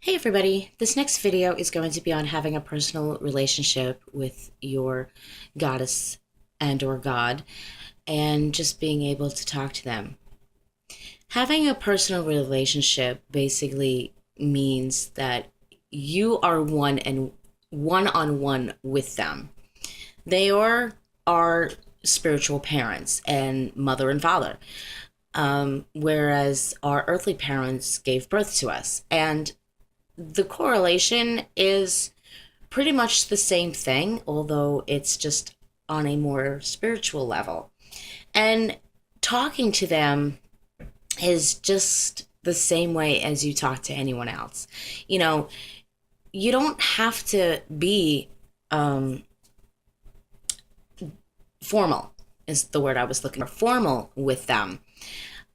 Hey everybody, this next video is going to be on having a personal relationship with your goddess and or god and just being able to talk to them. Having a personal relationship basically means that you are one on one with them. They are our spiritual parents and mother and father. Whereas our earthly parents gave birth to us. And the correlation is pretty much the same thing, although it's just on a more spiritual level. And talking to them is just the same way as you talk to anyone else. You know, you don't have to be formal, is the word I was looking for, formal with them.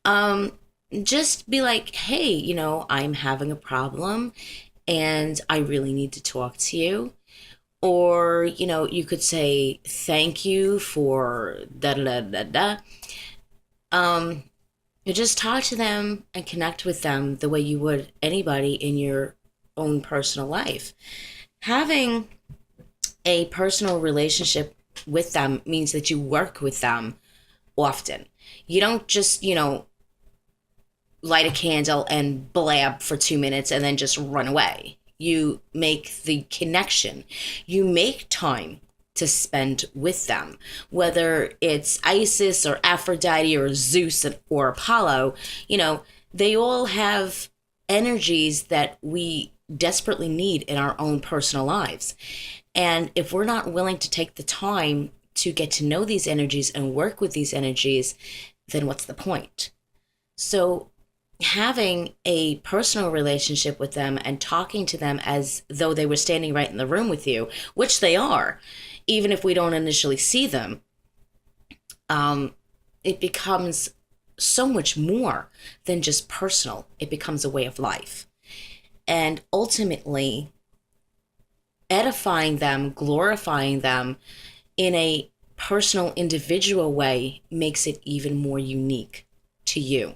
Um, just be like, hey, I'm having a problem and I really need to talk to you. Or, you could say, thank you for da da da da da. Um, you just talk to them and connect with them the way you would anybody in your own personal life. Having a personal relationship with them means that you work with them often. You don't just, light a candle and blab for 2 minutes and then just run away. You make the connection. You make time to spend with them, whether it's Isis or Aphrodite or Zeus or Apollo. They all have energies that we desperately need in our own personal lives. And if we're not willing to take the time to get to know these energies and work with these energies, then what's the point? So having a personal relationship with them and talking to them as though they were standing right in the room with you, which they are, even if we don't initially see them, it becomes so much more than just personal. It becomes a way of life. And ultimately, edifying them, glorifying them in a personal, individual way makes it even more unique to you.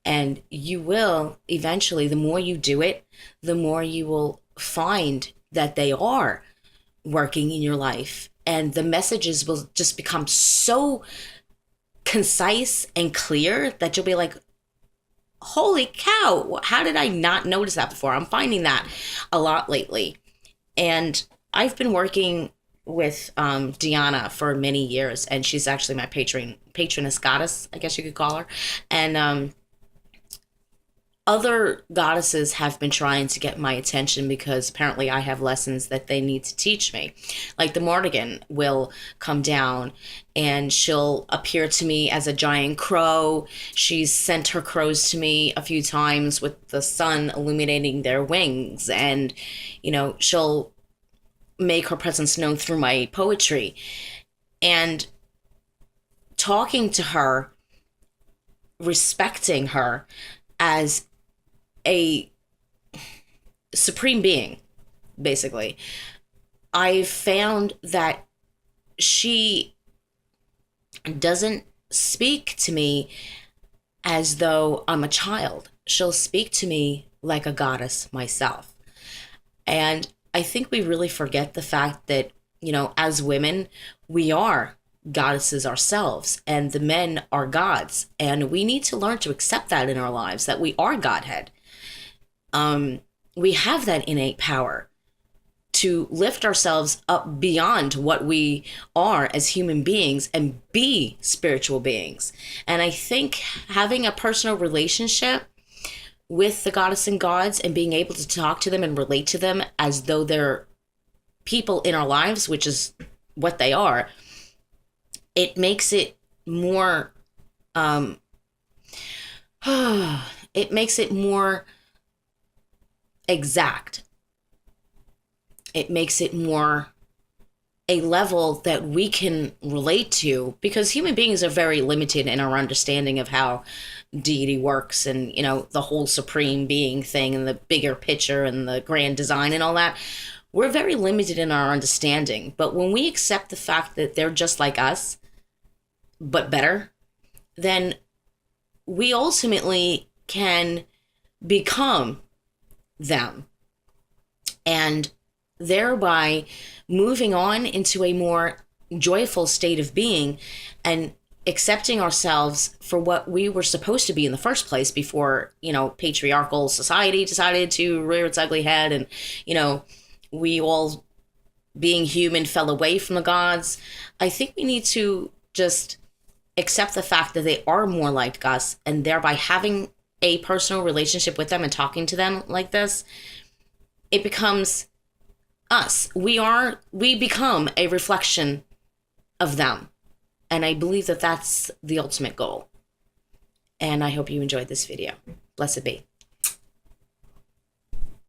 And you will eventually, the more you do it, the more you will find that they are working in your life. And the messages will just become so concise and clear that you'll be like, holy cow, how did I not notice that before? I'm finding that a lot lately. And I've been working with Diana for many years, and she's actually my patroness goddess, I guess you could call her. And other goddesses have been trying to get my attention because apparently I have lessons that they need to teach me. Like the Morrigan will come down and she'll appear to me as a giant crow. She's sent her crows to me a few times with the sun illuminating their wings. And, she'll make her presence known through my poetry. And talking to her, respecting her as a supreme being, basically, I found that she doesn't speak to me as though I'm a child. She'll speak to me like a goddess myself. And I think we really forget the fact that, as women, we are goddesses ourselves and the men are gods. And we need to learn to accept that in our lives, that we are Godhead. We have that innate power to lift ourselves up beyond what we are as human beings and be spiritual beings. And I think having a personal relationship with the goddess and gods and being able to talk to them and relate to them as though they're people in our lives, which is what they are, it makes it more, it makes it more exact. It makes it more a level that we can relate to, because human beings are very limited in our understanding of how deity works and, the whole supreme being thing and the bigger picture and the grand design and all that. We're very limited in our understanding. But when we accept the fact that they're just like us, but better, then we ultimately can become them. and thereby moving on into a more joyful state of being and accepting ourselves for what we were supposed to be in the first place before, patriarchal society decided to rear its ugly head, and, we all, being human, fell away from the gods. I think we need to just accept the fact that they are more like us, and thereby having a personal relationship with them and talking to them like this, it becomes us. We become a reflection of them. And I believe that that's the ultimate goal. And I hope you enjoyed this video. Blessed be.